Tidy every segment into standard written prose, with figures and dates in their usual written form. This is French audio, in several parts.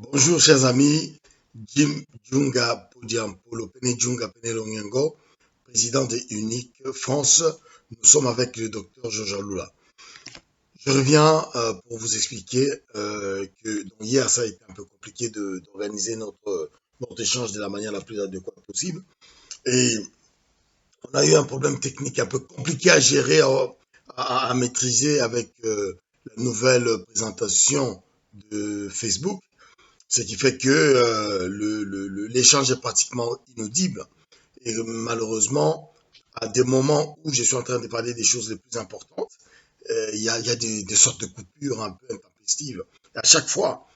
Bonjour chers amis, Jim Djunga Podiampolo Pene Djunga Pene Longengo, président de Unique France. Nous sommes avec le docteur Georges Lula. Je reviens pour vous expliquer que donc, hier ça a été un peu compliqué d'organiser notre échange de la manière la plus adéquate possible. Et on a eu un problème technique un peu compliqué à gérer, à maîtriser avec la nouvelle présentation de Facebook. Ce qui fait que l'échange est pratiquement inaudible. Et malheureusement, à des moments où je suis en train de parler des choses les plus importantes, il y a des sortes de coupures un peu intempestives à chaque fois.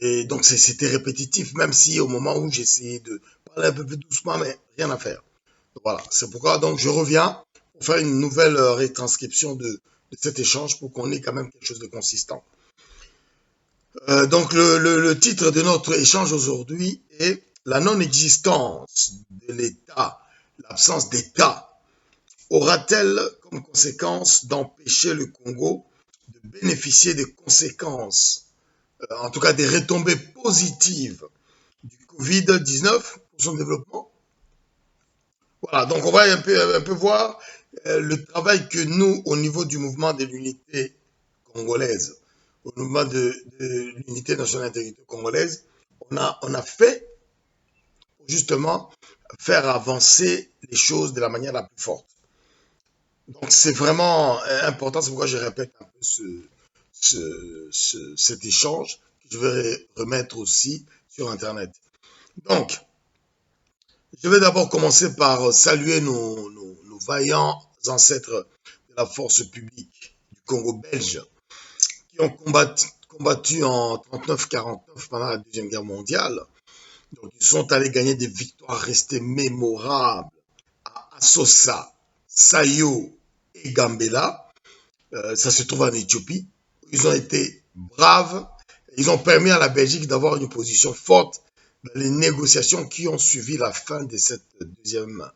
Et donc c'était répétitif, même si au moment où j'essayais de parler un peu plus doucement, mais rien à faire. Voilà, c'est pourquoi donc je reviens pour faire une nouvelle retranscription de cet échange pour qu'on ait quand même quelque chose de consistant. Donc le titre de notre échange aujourd'hui est la non-existence de l'État, l'absence d'État, aura-t-elle comme conséquence d'empêcher le Congo de bénéficier des conséquences, en tout cas des retombées positives du Covid-19 pour son développement? Voilà, donc on va un peu voir le travail que nous, au niveau du mouvement de l'unité congolaise, au mouvement de l'unité nationale d'intégrité congolaise, on a fait pour justement faire avancer les choses de la manière la plus forte. Donc c'est vraiment important, c'est pourquoi je répète un peu cet échange que je vais remettre aussi sur Internet. Donc, je vais d'abord commencer par saluer nos vaillants ancêtres de la force publique du Congo belge qui ont combattu en 39-49 pendant la Deuxième Guerre mondiale. Donc, ils sont allés gagner des victoires restées mémorables à Assosa, Sayo et Gambela. Ça se trouve en Éthiopie. Ils ont été braves. Ils ont permis à la Belgique d'avoir une position forte dans les négociations qui ont suivi la fin de cette deuxième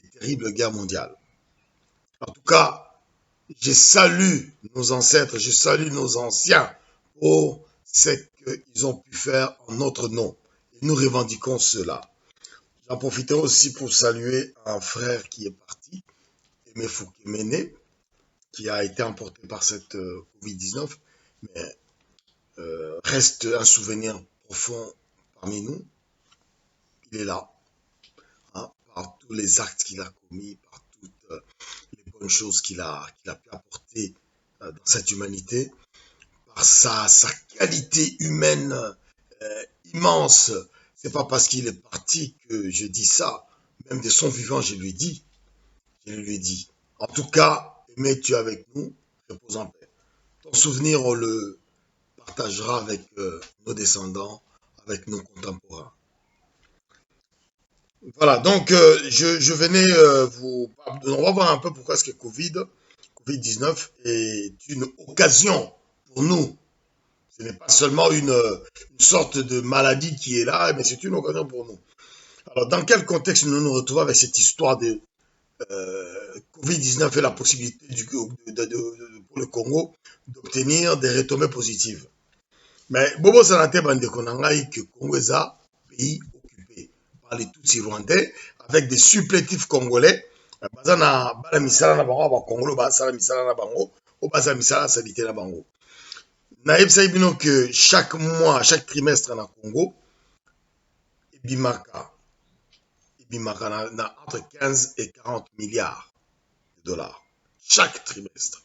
et terrible guerre mondiale. En tout cas, je salue nos ancêtres, je salue nos anciens pour ce qu'ils ont pu faire en notre nom. Et nous revendiquons cela. J'en profiterai aussi pour saluer un frère qui est parti, Aimé Foukéméné, qui a été emporté par cette Covid-19, mais reste un souvenir profond parmi nous. Il est là, hein, par tous les actes qu'il a commis, par toutes les bonnes choses qu'il a pu apporter dans cette humanité, par sa qualité humaine immense. C'est pas parce qu'il est parti que je dis ça. Même de son vivant, je lui ai dit. En tout cas, Aimé, tu es avec nous, repose en paix. Ton souvenir, on le partagera avec nos descendants, avec nos contemporains. Voilà, donc je venais on va voir un peu pourquoi est-ce que Covid-19 est une occasion pour nous. Ce n'est pas seulement une sorte de maladie qui est là, mais c'est une occasion pour nous. Alors, dans quel contexte nous nous retrouvons avec cette histoire de Covid-19 et la possibilité pour le Congo d'obtenir des retombées positives? Mais Bobo Sanate Bandeko Nangai que Congo est un pays occupé par les Tutsis rwandais avec des supplétifs congolais. Bazana bala misala na bango ba Congolo ba sala misala na bango, o ba sala misala salite na bango. Naïb bino que chaque mois, chaque trimestre na Congo, Ibimaka na entre 15 et 40 milliards de dollars chaque trimestre.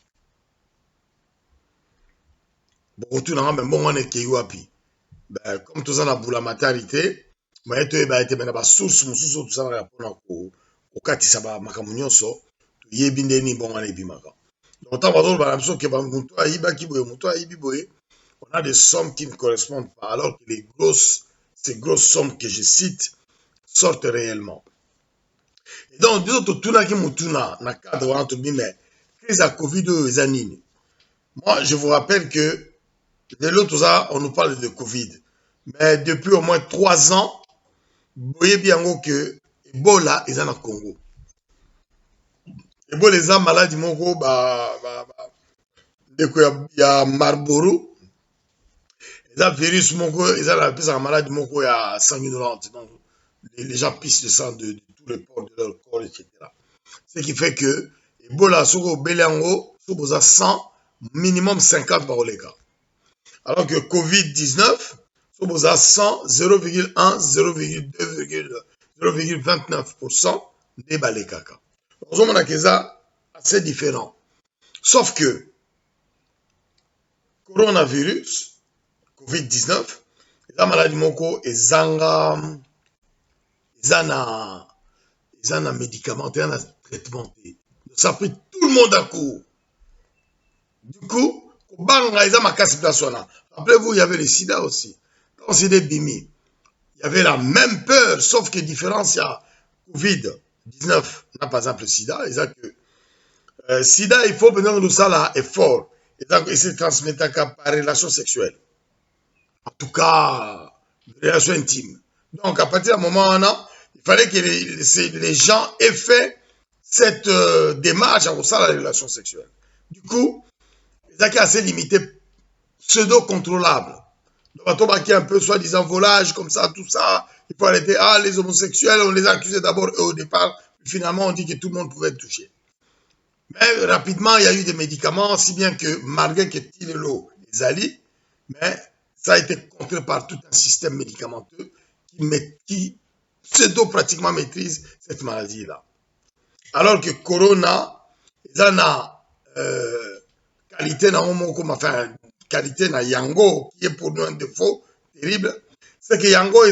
Bon, tout le monde, bon, on est wapi. Ben, comme tout ça, na boula maternité, mais tu es été ben, source, mususu, tout ça, na pona ko, okatisa ba makamu nyonso, to yebi ndeni bon ane bimaka. Donc, tant que ba biso ke ba muntu ayiba ki boye, muntu ayibi boye, on a des sommes qui ne correspondent pas, alors que ces grosses sommes que je cite sortent réellement. Et donc, disons que tout là qui mutuna, na cadre, on a tout dit, mais, crise à Covid, zanini. Moi, je vous rappelle que de l'autre, on nous parle de Covid. Mais depuis au moins 3 ans, vous voyez bien que Ebola est dans le Congo. Ebola est un malade, il y a Marlboro. Les virus, ils ont appelé ça maladie, il y a sanguinolente. Donc, les gens pissent le sang de tous les pores de leur corps, etc. Ce qui fait que, Ebola, Sogo, Belango, Sogo, 100, minimum 50 par les cas. Alors que Covid-19, Sogo, 100, 0,1, 0,2, 0,29% des balais caca. Donc, on a que ça assez différent. Sauf que, coronavirus, Covid-19, la maladie moko ezanga na médicament, na traitement. Ça a pris tout le monde à court. Du coup, rappelez-vous, il y avait le sida aussi. Quand c'était Bimi, il y avait la même peur, sauf que différence, il y a Covid-19, n'a par exemple le sida, sida, il faut venir nous ça là, est fort. Il se transmet par relation sexuelle. En tout cas, relation intime. Donc, à partir d'un moment, il fallait que les gens aient fait cette démarche en ça, la relation sexuelle. Du coup, c'est assez limité, pseudo-contrôlable. Donc, on a un peu soi-disant volage, comme ça, tout ça. Il faut arrêter. Ah, les homosexuels, on les a accusés d'abord eux au départ. Finalement, on dit que tout le monde pouvait être touché. Mais rapidement, il y a eu des médicaments, si bien que malgré que Tilelo les allie, mais ça a été contré par tout un système médicamenteux qui pseudo-pratiquement maîtrise cette maladie-là. Alors que Corona, ils ont qualité enfin, qualité na Yango, qui est pour nous un défaut terrible, c'est que Yango,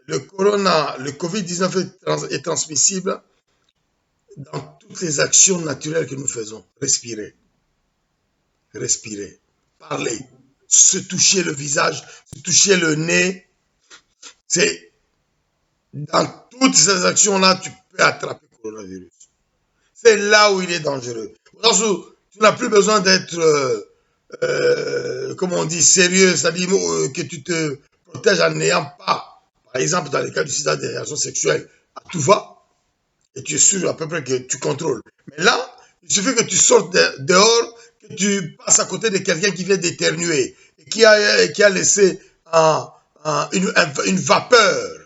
le Corona, le Covid-19 est transmissible dans toutes les actions naturelles que nous faisons. Respirer, parler, se toucher le visage, se toucher le nez. C'est dans toutes ces actions-là, tu peux attraper le coronavirus. C'est là où il est dangereux. Tu n'as plus besoin d'être, comme on dit, sérieux, c'est-à-dire que tu te protèges en n'ayant pas, par exemple, dans le cas du sida, des relations sexuelles, à tout va, et tu es sûr à peu près que tu contrôles. Mais là, il suffit que tu sortes dehors, que tu passes à côté de quelqu'un qui vient d'éternuer, et qui a laissé une vapeur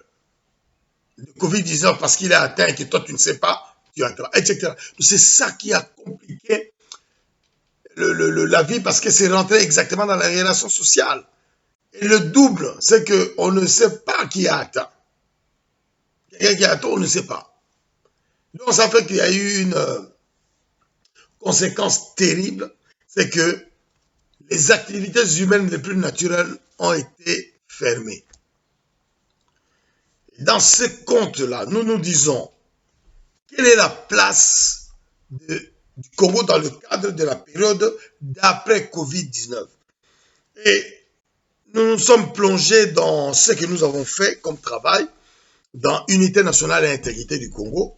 de Covid-19 parce qu'il est atteint et que toi tu ne sais pas, tu attrapes, etc. C'est ça qui a compliqué la vie parce que c'est rentré exactement dans la relation sociale. Et le double, c'est qu'on ne sait pas qui a atteint. Quelqu'un qui a atteint, on ne sait pas. Donc ça fait qu'il y a eu une conséquence terrible, c'est que les activités humaines les plus naturelles ont été fermées. Dans ce compte-là, nous nous disons, quelle est la place du Congo dans le cadre de la période d'après Covid-19? Et nous nous sommes plongés dans ce que nous avons fait comme travail dans Unité nationale et intégrité du Congo.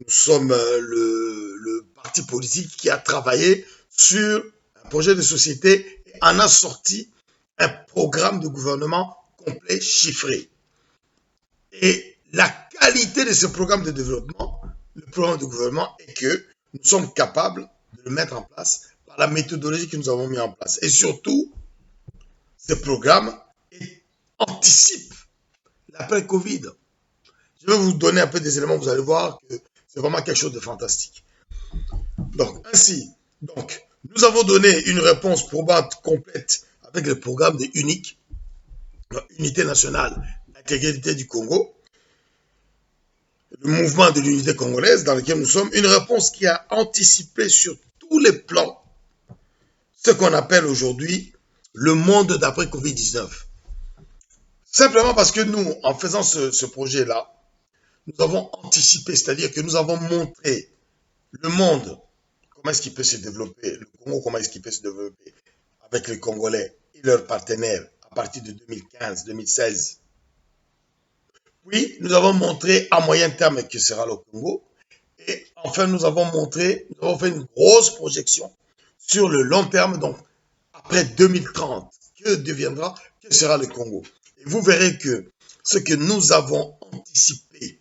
Nous sommes le parti politique qui a travaillé sur un projet de société et en a sorti un programme de gouvernement complet chiffré. Et la qualité de ce programme de développement, le programme de gouvernement, est que nous sommes capables de le mettre en place par la méthodologie que nous avons mis en place. Et surtout, ce programme anticipe l'après-Covid. Je vais vous donner un peu des éléments, vous allez voir que c'est vraiment quelque chose de fantastique. Donc, ainsi, nous avons donné une réponse probante complète avec le programme de UNIC, Unité nationale d'intégrité du Congo, le mouvement de l'unité congolaise dans lequel nous sommes, une réponse qui a anticipé sur tous les plans ce qu'on appelle aujourd'hui le monde d'après Covid-19. Simplement parce que nous, en faisant ce projet-là, nous avons anticipé, c'est-à-dire que nous avons montré le monde, comment est-ce qu'il peut se développer, le Congo, comment est-ce qu'il peut se développer avec les Congolais et leurs partenaires à partir de 2015-2016. Puis, nous avons montré à moyen terme que sera le Congo. Et enfin, nous avons fait une grosse projection sur le long terme, donc après 2030, que sera le Congo. Et vous verrez que ce que nous avons anticipé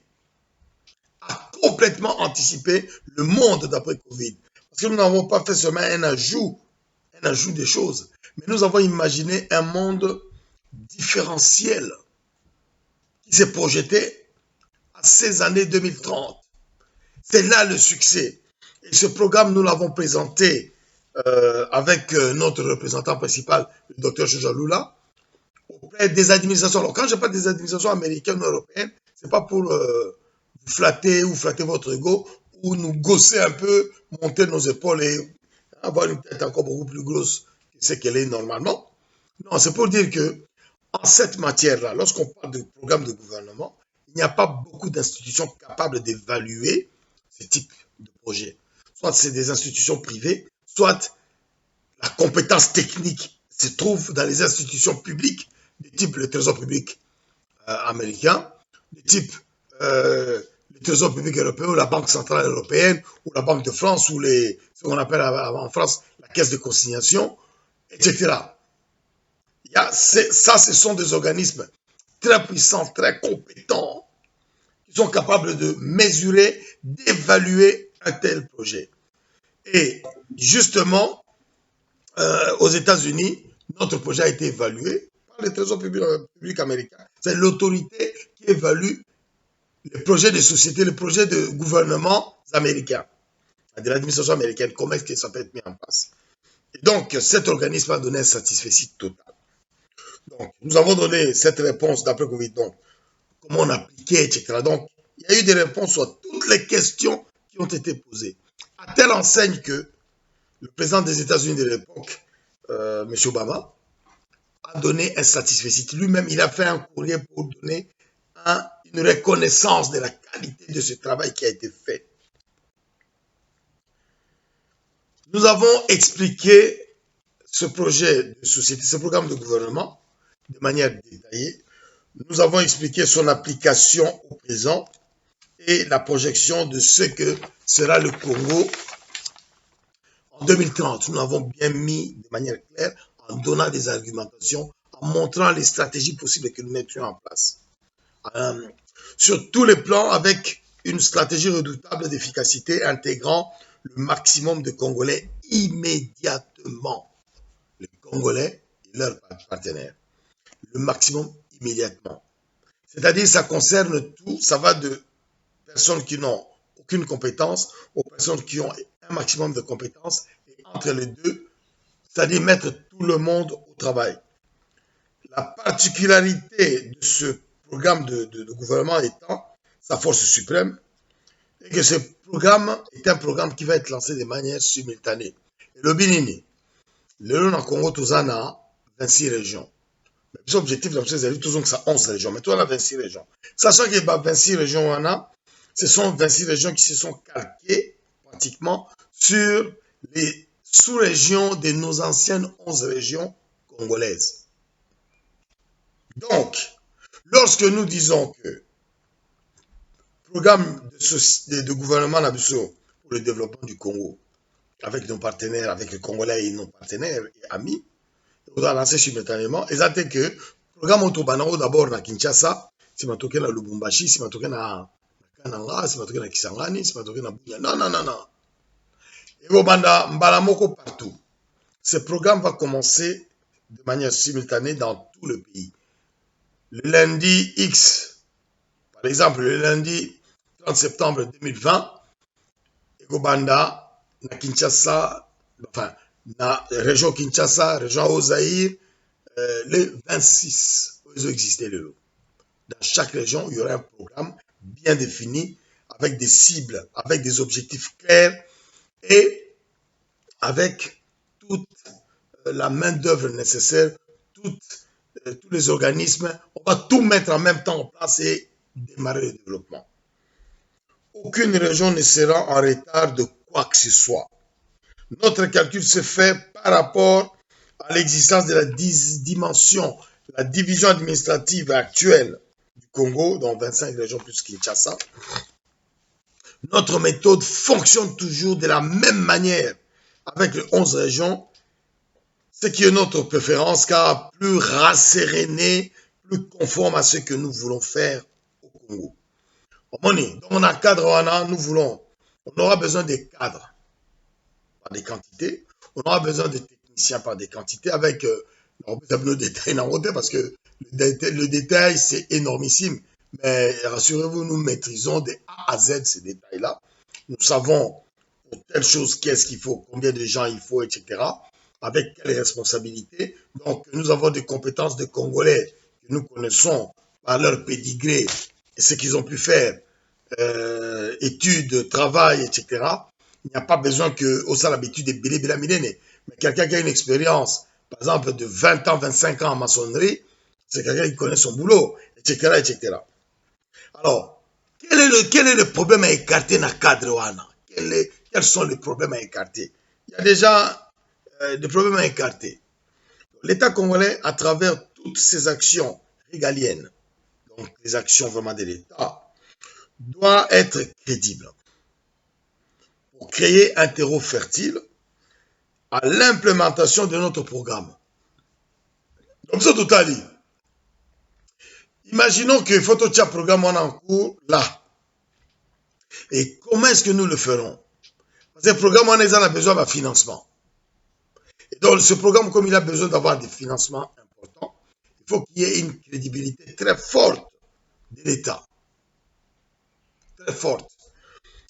a complètement anticipé le monde d'après Covid. Parce que nous n'avons pas fait seulement un ajout des choses, Mais nous avons imaginé un monde différentiel qui s'est projeté à ces années 2030. C'est là le succès. Et ce programme, nous l'avons présenté avec notre représentant principal, le docteur Lula, auprès des administrations. Alors, quand je parle des administrations américaines ou européennes, c'est pas pour vous flatter ou flatter votre ego ou nous gausser un peu, monter nos épaules et avoir une tête encore beaucoup plus grosse que ce qu'elle est normalement. Non, c'est pour dire que en cette matière-là, lorsqu'on parle de programme de gouvernement, il n'y a pas beaucoup d'institutions capables d'évaluer ce type de projet. Soit c'est des institutions privées, soit la compétence technique se trouve dans les institutions publiques, du type le Trésor public américain, du type le Trésor public européen ou la Banque centrale européenne ou la Banque de France ou ce qu'on appelle en France la caisse de consignation, etc. Ça, ce sont des organismes très puissants, très compétents, qui sont capables de mesurer, d'évaluer un tel projet. Et justement, aux États-Unis, notre projet a été évalué par le Trésor public américain. C'est l'autorité qui évalue les projets de société, les projets de gouvernement américains, de l'administration américaine, comment est-ce que ça peut être mis en place. Et donc, cet organisme a donné un satisfecit total. Donc, nous avons donné cette réponse d'après Covid. Donc, comment on appliquait, etc. Donc, il y a eu des réponses à toutes les questions qui ont été posées. À telle enseigne que le président des États-Unis de l'époque, M. Obama, a donné un satisfecit. Lui-même, il a fait un courrier pour donner une reconnaissance de la qualité de ce travail qui a été fait. Nous avons expliqué ce projet de société, ce programme de gouvernement de manière détaillée. Nous avons expliqué son application au présent et la projection de ce que sera le Congo en 2030. Nous l'avons bien mis de manière claire en donnant des argumentations, en montrant les stratégies possibles que nous mettions en place. Sur tous les plans, avec une stratégie redoutable d'efficacité intégrant le maximum de Congolais immédiatement. Les Congolais et leurs partenaires. Le maximum immédiatement. C'est-à-dire, ça concerne tout, ça va de personnes qui n'ont aucune compétence aux personnes qui ont un maximum de compétences et entre les deux, c'est-à-dire mettre tout le monde au travail. La particularité de ce programme de gouvernement étant sa force suprême et que ce programme est un programme qui va être lancé de manière simultanée. Et le Binini, le Congo, tout ça, a 26 régions. L'objectif de l'objectif, c'est toujours que ça 11 régions. Mais toi, on a 26 régions. Sachant qu'il y a 26 régions, on a, ce sont 26 régions qui se sont calquées pratiquement sur les sous-régions de nos anciennes 11 régions congolaises. Donc, lorsque nous disons que le programme de gouvernement Nabusso pour le développement du Congo, avec nos partenaires, avec les Congolais et nos partenaires et amis, on a lancé simultanément, et c'est que le programme Otobanao d'abord na Kinshasa, si ma toke na Lubumbashi, si ma toke na Kananga, si ma toke na Kisangani, si ma toke na Bunia. Non, non, non, non. Et au Banda, Mbalamoko partout. Ce programme va commencer de manière simultanée dans tout le pays. Le lundi X, par exemple, le lundi 30 septembre 2020, Egobanda, na Kinshasa, enfin, na région Kinshasa, région Ozaïr, le 26, ils ont existé le. Dans chaque région, il y aura un programme bien défini, avec des cibles, avec des objectifs clairs et avec toute la main-d'œuvre nécessaire, tous les organismes. On va tout mettre en même temps en place et démarrer le développement. Aucune région ne sera en retard de quoi que ce soit. Notre calcul se fait par rapport à l'existence de la dimension, la division administrative actuelle du Congo, dans 25 régions plus Kinshasa. Notre méthode fonctionne toujours de la même manière avec les 11 régions, ce qui est notre préférence, car plus rasséréné, plus conforme à ce que nous voulons faire au Congo. Dans mon cadre, nous voulons, on aura besoin des cadres, pas des quantités, on aura besoin des techniciens techniciens par des quantités avec, on peut le détail dans le parce que le détail, c'est énormissime. Mais rassurez-vous, nous maîtrisons des A à Z ces détails-là. Nous savons pour telle chose qu'est-ce qu'il faut, combien de gens il faut, etc. Avec quelles responsabilités. Donc, nous avons des compétences de Congolais que nous connaissons par leur pédigré et ce qu'ils ont pu faire, études, travail, etc. Il n'y a pas besoin que, au sein l'habitude de Bélé mais quelqu'un qui a une expérience, par exemple, de 20 ans, 25 ans en maçonnerie, c'est quelqu'un qui connaît son boulot, etc., etc. Alors, quel est le problème à écarter dans le cadre Wana? Quels sont les problèmes à écarter? Il y a déjà des problèmes à écarter. L'État congolais, à travers toutes ses actions régaliennes, donc les actions vraiment de l'État, doit être crédible pour créer un terreau fertile à l'implémentation de notre programme. Comme ça, tout à l'heure. Imaginons que Phototia programme en cours là. Et comment est-ce que nous le ferons? Parce que le programme en a besoin d'un financement. Et donc, ce programme, comme il a besoin d'avoir des financements importants, il faut qu'il y ait une crédibilité très forte de l'État. Très forte.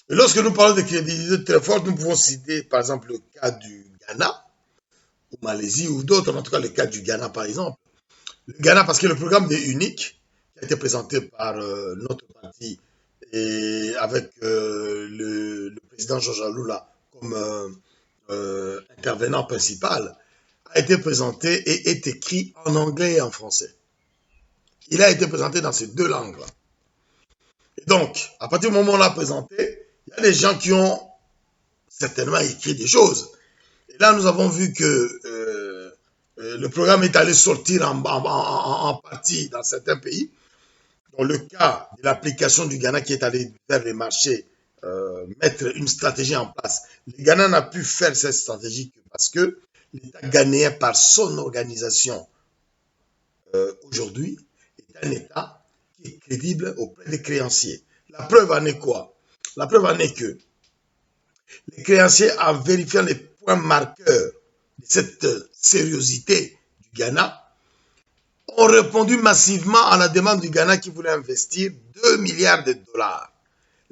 Et lorsque nous parlons de crédibilité très forte, nous pouvons citer, par exemple, le cas du Ghana, ou Malaisie, ou d'autres, en tout cas le cas du Ghana, par exemple. Le Ghana, parce que le programme est unique, qui a été présenté par notre parti, et avec le président Georges Alula comme intervenant principal, a été présenté et est écrit en anglais et en français. Il a été présenté dans ces deux langues-là. Et donc, à partir du moment où on l'a présenté, il y a des gens qui ont certainement écrit des choses. Et là, nous avons vu que le programme est allé sortir en partie dans certains pays. Dans le cas de l'application du Ghana qui est allé vers les marchés, mettre une stratégie en place, le Ghana n'a pu faire cette stratégie que parce que l'État ghanéen, par son organisation aujourd'hui, est un État qui est crédible auprès des créanciers. La preuve en est quoi? La preuve en est que les créanciers, en vérifiant les points marqueurs de cette sérieuxité du Ghana, ont répondu massivement à la demande du Ghana qui voulait investir 2 milliards de dollars.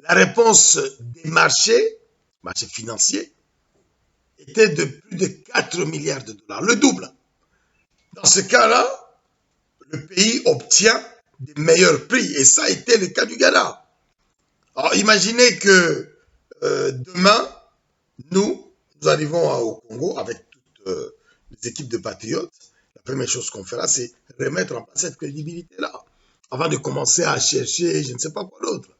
La réponse des marchés financiers, était de plus de 4 milliards de dollars, le double. Dans ce cas-là, le pays obtient des meilleurs prix et ça a été le cas du Ghana. Alors imaginez que demain, nous arrivons au Congo avec toutes les équipes de patriotes. La première chose qu'on fera, c'est remettre en place cette crédibilité-là, avant de commencer à chercher je ne sais pas quoi d'autre,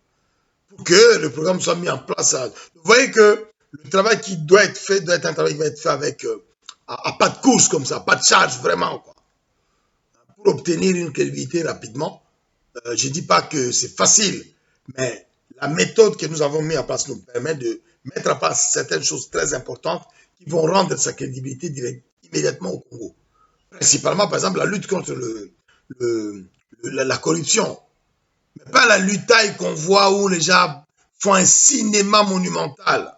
pour que le programme soit mis en place. Vous voyez que le travail qui doit être fait doit être un travail qui va être fait avec à pas de course comme ça, pas de charge vraiment, quoi. Pour obtenir une crédibilité rapidement, je ne dis pas que c'est facile, mais la méthode que nous avons mis en place nous permet de mettre en place certaines choses très importantes qui vont rendre sa crédibilité immédiatement au Congo. Principalement, par exemple, la lutte contre la corruption. Mais pas la lutte qu'on voit où les gens font un cinéma monumental.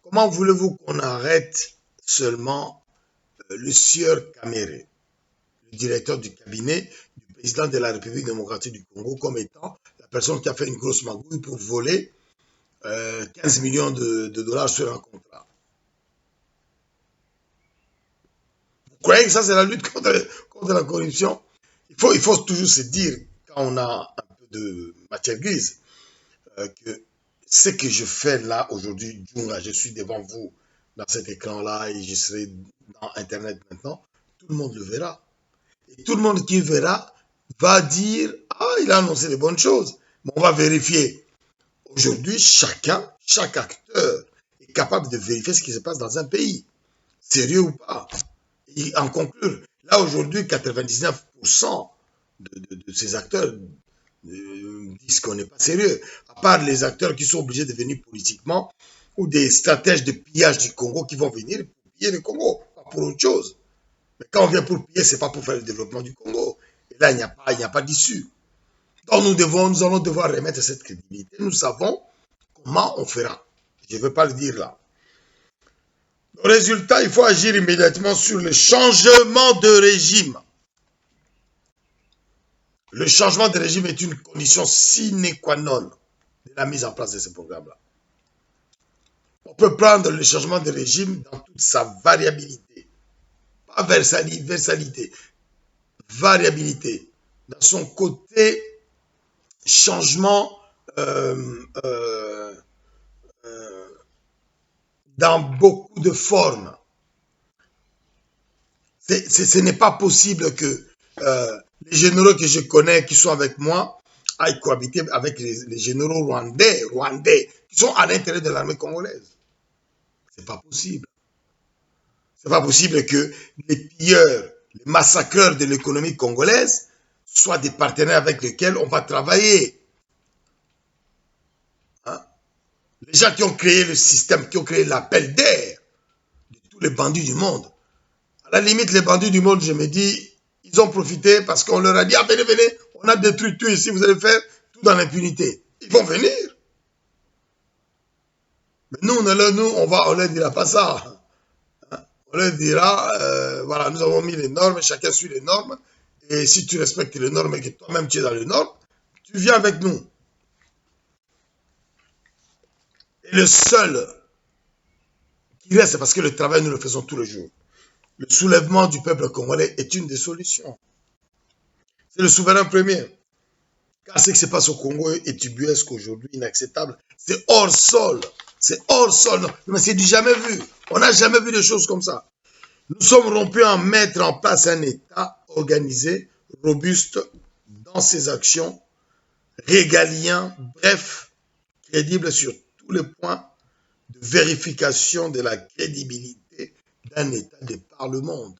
Comment voulez-vous qu'on arrête seulement le sieur Kamere, le directeur du cabinet du président de la République démocratique du Congo, comme étant la personne qui a fait une grosse magouille pour voler 15 millions de dollars sur un contrat? Vous croyez que ça, c'est la lutte contre la corruption? Il faut toujours se dire, quand on a un peu de matière grise, que ce que je fais là aujourd'hui, je suis devant vous dans cet écran-là et je serai dans Internet maintenant, tout le monde le verra. Et tout le monde qui verra va dire, ah, il a annoncé de bonnes choses. Mais on va vérifier. Aujourd'hui, chaque acteur est capable de vérifier ce qui se passe dans un pays. Sérieux ou pas. Et en conclure, là aujourd'hui, 99% de ces acteurs disent qu'on n'est pas sérieux. À part les acteurs qui sont obligés de venir politiquement ou des stratèges de pillage du Congo qui vont venir pour piller le Congo, pas pour autre chose. Mais quand on vient pour piller, ce n'est pas pour faire le développement du Congo. Et là, il n'y a pas d'issue. Donc nous allons devoir remettre cette crédibilité. Nous savons comment on fera. Je ne veux pas le dire là. Résultat, il faut agir immédiatement sur le changement de régime. Le changement de régime est une condition sine qua non de la mise en place de ce programme-là. On peut prendre le changement de régime dans toute sa variabilité. Pas versalité, variabilité. Dans son côté changement dans beaucoup de formes. Ce n'est pas possible que les généraux que je connais qui sont avec moi aillent cohabiter avec les généraux rwandais, qui sont à l'intérieur de l'armée congolaise. C'est pas possible. C'est pas possible que les pilleurs, les massacreurs de l'économie congolaise soient des partenaires avec lesquels on va travailler. Hein? Les gens qui ont créé le système, qui ont créé l'appel d'air de tous les bandits du monde. À la limite, les bandits du monde, je me dis, ils ont profité parce qu'on leur a dit, ah, venez, venez, on a détruit tout ici, vous allez faire tout dans l'impunité. Ils vont venir. Mais nous, on leur dira pas ça. On leur dira, voilà, nous avons mis les normes, chacun suit les normes. Et si tu respectes les normes et que toi-même tu es dans les normes, tu viens avec nous. Et le seul qui reste, c'est parce que le travail, nous le faisons tous les jours. Le soulèvement du peuple congolais est une des solutions. C'est le souverain premier. Car ce qui se passe au Congo est ubuesque aujourd'hui, inacceptable. C'est hors sol. C'est hors sol. Mais c'est du jamais vu. On n'a jamais vu des choses comme ça. Nous sommes rompus à mettre en place un État organisé, robuste dans ses actions, régalien, bref, crédible sur tous les points de vérification de la crédibilité d'un État de par le monde.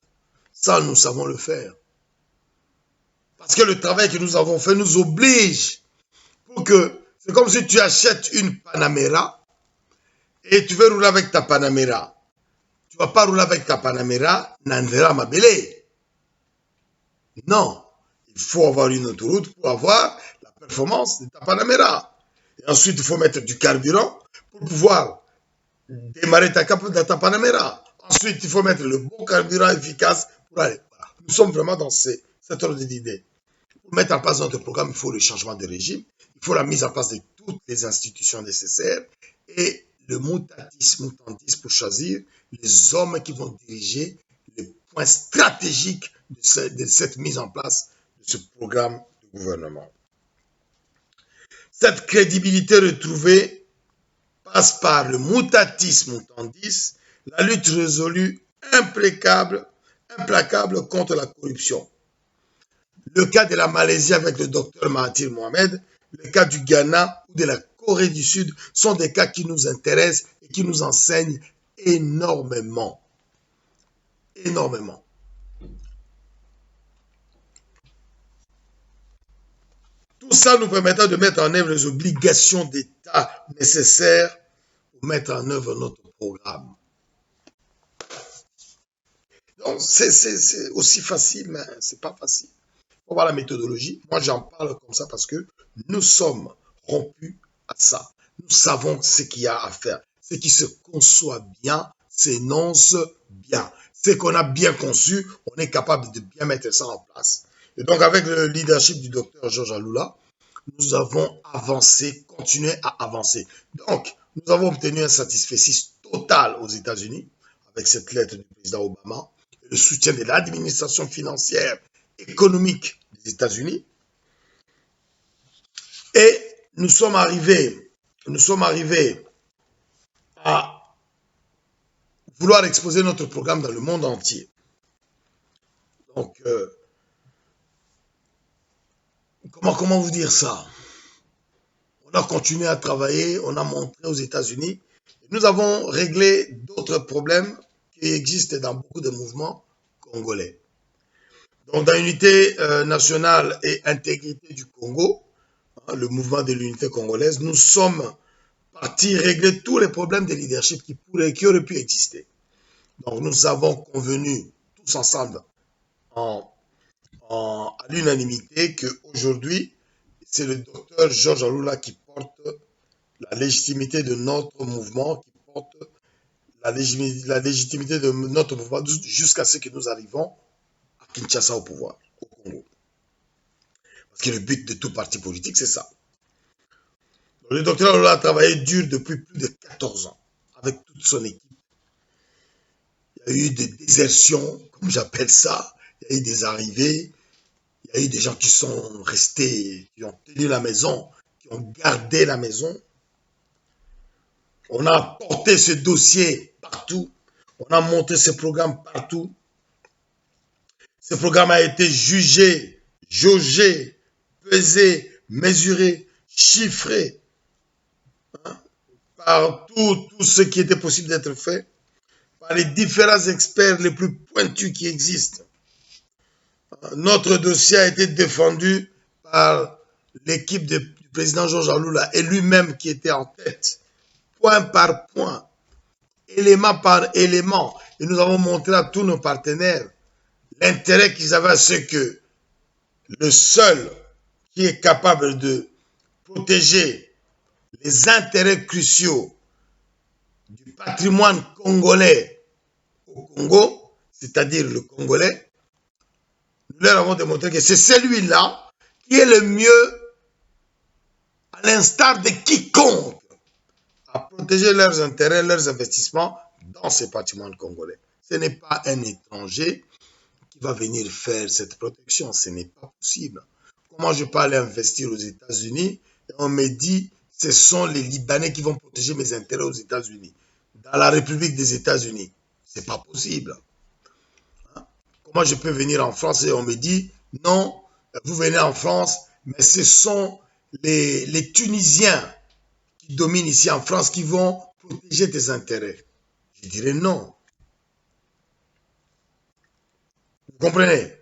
Ça, nous savons le faire. Parce que le travail que nous avons fait nous oblige pour que, c'est comme si tu achètes une Panamera et tu veux rouler avec ta Panamera. Tu ne vas pas rouler avec ta Panamera, Nandera Mabele. Non, il faut avoir une autoroute pour avoir la performance de ta Panamera. Et ensuite, il faut mettre du carburant pour pouvoir démarrer ta Panamera. Ensuite, il faut mettre le bon carburant efficace pour aller. Voilà. Nous sommes vraiment dans cet ordre d'idée. Pour mettre en place notre programme, il faut le changement de régime, il faut la mise en place de toutes les institutions nécessaires et le mutandis pour choisir les hommes qui vont diriger les points stratégiques de cette mise en place de ce programme de gouvernement. Cette crédibilité retrouvée passe par le mutatis mutandis, la lutte résolue, implacable contre la corruption. Le cas de la Malaisie avec le docteur Mahathir Mohamed, le cas du Ghana ou de la Corée du Sud sont des cas qui nous intéressent et qui nous enseignent énormément. Énormément. Tout ça nous permettra de mettre en œuvre les obligations d'État nécessaires pour mettre en œuvre notre programme. Donc, c'est aussi facile, mais ce n'est pas facile. On va voir la méthodologie. Moi, j'en parle comme ça parce que nous sommes rompus à ça. Nous savons ce qu'il y a à faire. Ce qui se conçoit bien s'énonce bien. Ce qu'on a bien conçu, on est capable de bien mettre ça en place. Et donc, avec le leadership du docteur Georges Aloula, nous avons avancé, continué à avancer. Donc, nous avons obtenu un satisfecit total aux États-Unis avec cette lettre du président Obama, le soutien de l'administration financière économique des États-Unis. Et nous sommes arrivés à vouloir exposer notre programme dans le monde entier. Donc, comment vous dire ça? On a continué à travailler, on a montré aux États-Unis. Nous avons réglé d'autres problèmes qui existent dans beaucoup de mouvements congolais. Donc, dans l'unité nationale et intégrité du Congo, le mouvement de l'unité congolaise, nous sommes partis régler tous les problèmes de leadership qui auraient pu exister. Donc, nous avons convenu tous ensemble à l'unanimité qu'aujourd'hui, c'est le docteur Georges Aloula qui porte la légitimité de notre mouvement, qui porte la légitimité de notre pouvoir jusqu'à ce que nous arrivons à Kinshasa au pouvoir, au Congo. Parce que le but de tout parti politique, c'est ça. Le docteur Alola a travaillé dur depuis plus de 14 ans avec toute son équipe. Il y a eu des désertions, comme j'appelle ça. Il y a eu des arrivées. Il y a eu des gens qui sont restés, qui ont tenu la maison, qui ont gardé la maison. On a porté ce dossier partout. On a monté ce programme partout. Ce programme a été jugé, jaugé, pesé, mesuré, chiffré, hein, par tout ce qui était possible d'être fait, par les différents experts les plus pointus qui existent. Notre dossier a été défendu par l'équipe du président Georges Aloula et lui-même qui était en tête, point par point, élément par élément. Et nous avons montré à tous nos partenaires l'intérêt qu'ils avaient à ce que le seul qui est capable de protéger les intérêts cruciaux du patrimoine congolais au Congo, c'est-à-dire le Congolais, nous leur avons démontré que c'est celui-là qui est le mieux, à l'instar de quiconque, à protéger leurs intérêts, leurs investissements dans ces patrimoines congolais. Ce n'est pas un étranger qui va venir faire cette protection, ce n'est pas possible. Comment je peux aller investir aux États-Unis et on me dit ce sont les Libanais qui vont protéger mes intérêts aux États-Unis, dans la République des États-Unis? Ce n'est pas possible. Comment je peux venir en France et on me dit non, vous venez en France, mais ce sont les Tunisiens qui dominent ici en France qui vont protéger tes intérêts? Je dirais non. Vous comprenez?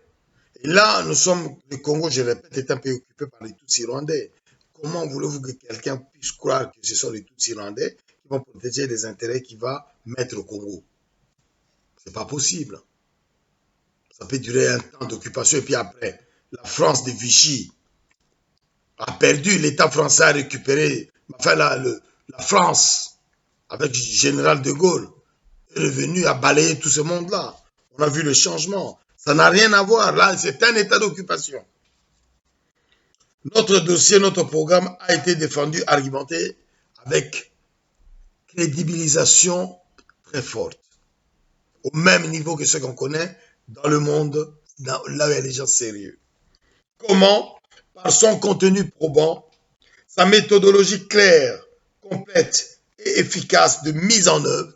Et là, nous sommes, le Congo, je répète, est un pays occupé par les Tutsis rwandais. Comment voulez-vous que quelqu'un puisse croire que ce sont les Tutsis rwandais qui vont protéger les intérêts qu'il va mettre au Congo? C'est pas possible. Ça peut durer un temps d'occupation et puis après, la France de Vichy a perdu, l'État français a récupéré, enfin la France, avec le général de Gaulle, est revenu à balayer tout ce monde-là. On a vu le changement. Ça n'a rien à voir. Là, c'est un état d'occupation. Notre dossier, notre programme a été défendu, argumenté avec crédibilisation très forte. Au même niveau que ce qu'on connaît dans le monde, là où il y a des gens sérieux. Comment? Par son contenu probant, sa méthodologie claire, complète et efficace de mise en œuvre,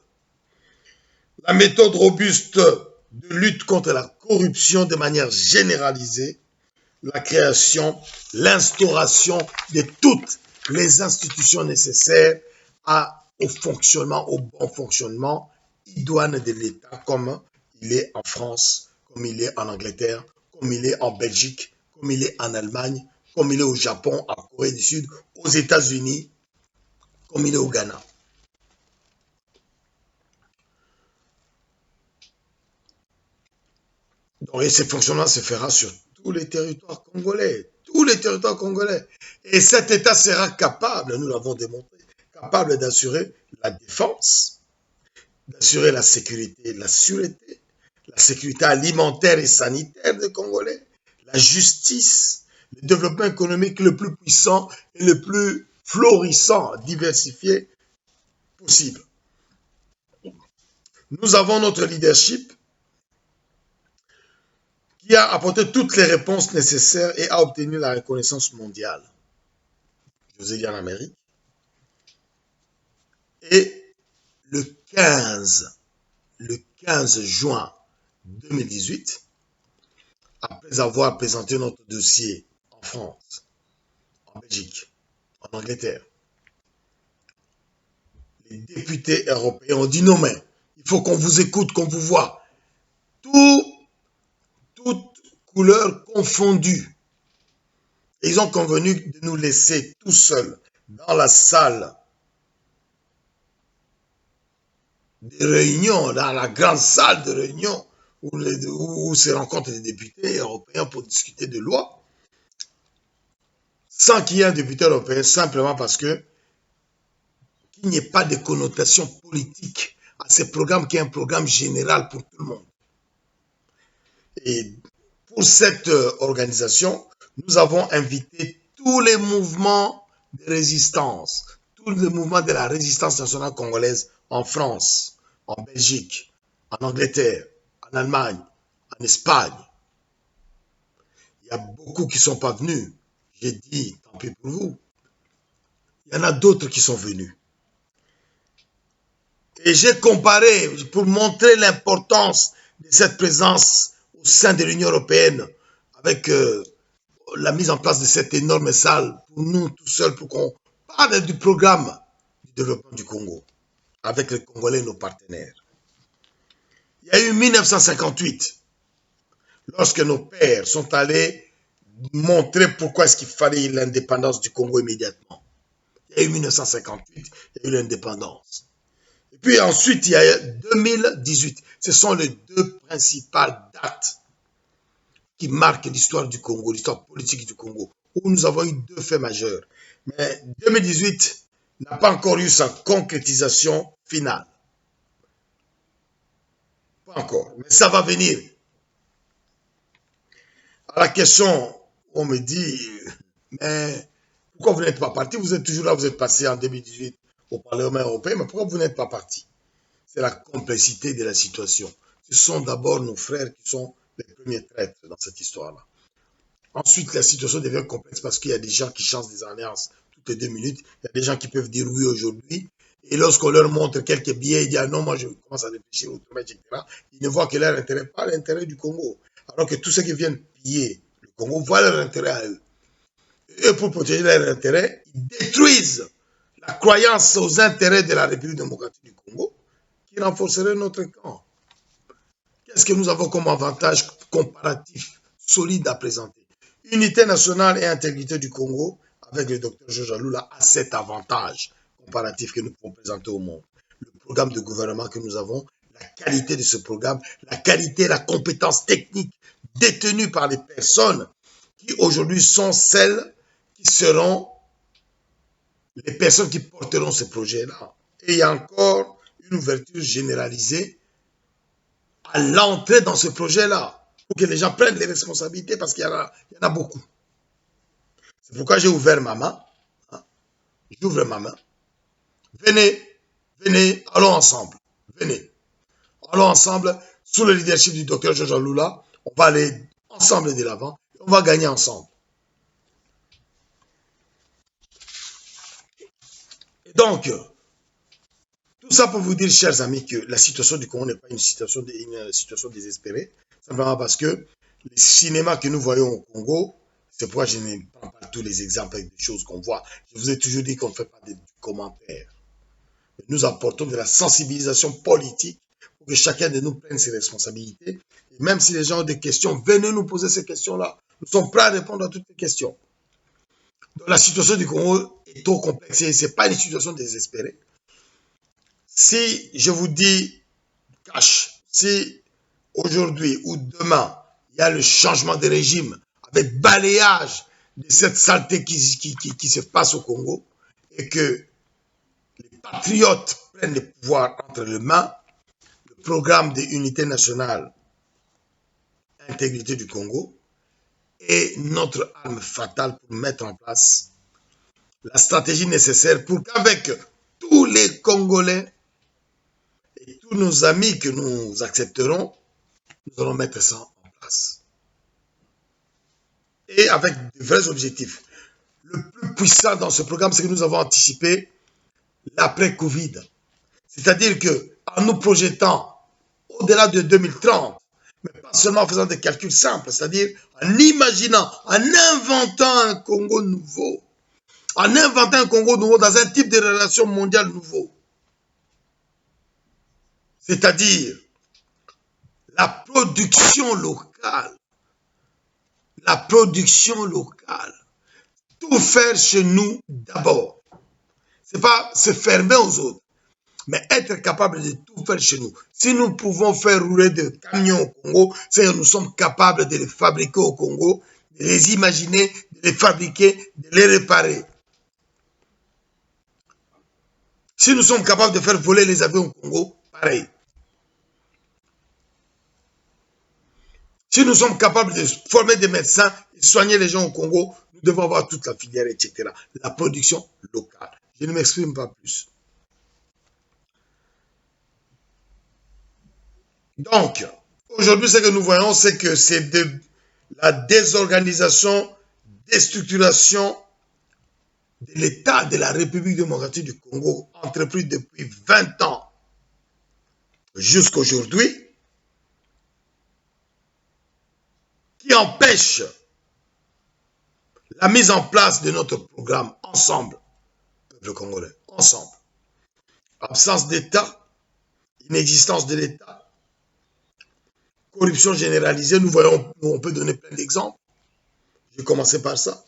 la méthode robuste de lutte contre la corruption de manière généralisée, la création, l'instauration de toutes les institutions nécessaires au fonctionnement, au bon fonctionnement idoine de l'État comme il est en France, comme il est en Angleterre, comme il est en Belgique, comme il est en Allemagne, comme il est au Japon, en Corée du Sud, aux États-Unis, comme il est au Ghana. Donc, et ce fonctionnement se fera sur tous les territoires congolais. Tous les territoires congolais. Et cet État sera capable, nous l'avons démontré, capable d'assurer la défense, d'assurer la sécurité, la sûreté, la sécurité alimentaire et sanitaire des Congolais, la justice, le développement économique le plus puissant et le plus florissant, diversifié possible. Nous avons notre leadership qui a apporté toutes les réponses nécessaires et a obtenu la reconnaissance mondiale. Je vous ai dit en Amérique. Et le 15 juin 2018, après avoir présenté notre dossier en France, en Belgique, en Angleterre, les députés européens ont dit non mais il faut qu'on vous écoute, qu'on vous voit. Toutes couleurs confondues. Et ils ont convenu de nous laisser tout seuls dans la salle de réunion, dans la grande salle de réunion où se rencontrent les députés européens pour discuter de lois, sans qu'il y ait un député européen, simplement parce que qu'il n'y ait pas de connotation politique à ce programme qui est un programme général pour tout le monde. Et pour cette organisation, nous avons invité tous les mouvements de résistance, tous les mouvements de la résistance nationale congolaise en France, en Belgique, en Angleterre, en Allemagne, en Espagne. Il y a beaucoup qui ne sont pas venus. J'ai dit, tant pis pour vous. Il y en a d'autres qui sont venus. Et j'ai comparé, pour montrer l'importance de cette présence au sein de l'Union européenne, avec la mise en place de cette énorme salle, pour nous tout seuls, pour qu'on parle du programme du développement du Congo, avec les Congolais et nos partenaires. Il y a eu 1958, lorsque nos pères sont allés montrer pourquoi est-ce qu'il fallait l'indépendance du Congo immédiatement. Il y a eu 1958, il y a eu l'indépendance. Et puis ensuite, il y a 2018. Ce sont les deux principales dates qui marquent l'histoire du Congo, l'histoire politique du Congo, où nous avons eu deux faits majeurs. Mais 2018 n'a pas encore eu sa concrétisation finale. Pas encore, mais ça va venir. À la question, on me dit, mais pourquoi vous n'êtes pas parti? Vous êtes toujours là, vous êtes passé en 2018 au Parlement européen, mais pourquoi vous n'êtes pas parti? C'est la complexité de la situation. Ce sont d'abord nos frères qui sont les premiers traîtres dans cette histoire-là. Ensuite, la situation devient complexe parce qu'il y a des gens qui changent des alliances toutes les 2 minutes. Il y a des gens qui peuvent dire oui aujourd'hui. Et lorsqu'on leur montre quelques billets, ils disent ah non, moi je commence à réfléchir autrement, etc. Ils ne voient que leur intérêt, pas l'intérêt du Congo. Alors que tous ceux qui viennent piller le Congo voient leur intérêt à eux. Et pour protéger leur intérêt, ils détruisent la croyance aux intérêts de la République démocratique du Congo qui renforcerait notre camp. Qu'est-ce que nous avons comme avantage comparatif solide à présenter? Unité nationale et intégrité du Congo, avec le docteur Georges Alula, a cet avantage comparatif que nous pouvons présenter au monde. Le programme de gouvernement que nous avons, la qualité de ce programme, la qualité, la compétence technique détenue par les personnes qui aujourd'hui sont celles qui seront les personnes qui porteront ce projet-là. Et il y a encore une ouverture généralisée à l'entrée dans ce projet-là, pour que les gens prennent les responsabilités, parce qu'il y en a beaucoup. C'est pourquoi j'ai ouvert ma main. Hein. J'ouvre ma main. Venez, venez, allons ensemble. Venez. Allons ensemble, sous le leadership du docteur Georges Alula, on va aller ensemble de l'avant, on va gagner ensemble. Et donc, tout ça pour vous dire, chers amis, que la situation du Congo n'est pas une situation désespérée, simplement parce que les cinémas que nous voyons au Congo, c'est pourquoi je ne prends pas tous les exemples avec des choses qu'on voit. Je vous ai toujours dit qu'on ne fait pas de commentaires. Nous apportons de la sensibilisation politique pour que chacun de nous prenne ses responsabilités. Et même si les gens ont des questions, venez nous poser ces questions-là. Nous sommes prêts à répondre à toutes les questions. Donc, la situation du Congo est trop complexe et ce n'est pas une situation désespérée. Si je vous dis, cash, si aujourd'hui ou demain, il y a le changement de régime avec balayage de cette saleté qui se passe au Congo et que les patriotes prennent le pouvoir entre les mains, le programme d'unité nationale, intégrité du Congo, est notre arme fatale pour mettre en place la stratégie nécessaire pour qu'avec tous les Congolais et tous nos amis que nous accepterons, nous allons mettre ça en place. Et avec de vrais objectifs. Le plus puissant dans ce programme, c'est que nous avons anticipé l'après-Covid. C'est-à-dire qu'en nous projetant au-delà de 2030, mais pas seulement en faisant des calculs simples, c'est-à-dire en imaginant, en inventant un Congo nouveau, en inventant un Congo nouveau dans un type de relation mondiale nouveau. C'est-à-dire la production locale. La production locale. Tout faire chez nous d'abord. Ce n'est pas se fermer aux autres, mais être capable de tout faire chez nous. Si nous pouvons faire rouler des camions au Congo, c'est que nous sommes capables de les fabriquer au Congo, de les imaginer, de les fabriquer, de les réparer. Si nous sommes capables de faire voler les avions au Congo, pareil. Si nous sommes capables de former des médecins et soigner les gens au Congo, nous devons avoir toute la filière, etc. La production locale. Je ne m'exprime pas plus. Donc, aujourd'hui, ce que nous voyons, c'est que c'est de la désorganisation, déstructuration de l'État de la République démocratique du Congo, entrepris depuis 20 ans jusqu'à aujourd'hui, qui empêche la mise en place de notre programme ensemble, peuple congolais, ensemble. Absence d'État, inexistence de l'État, corruption généralisée, nous voyons, on peut donner plein d'exemples. Je vais commencer par ça.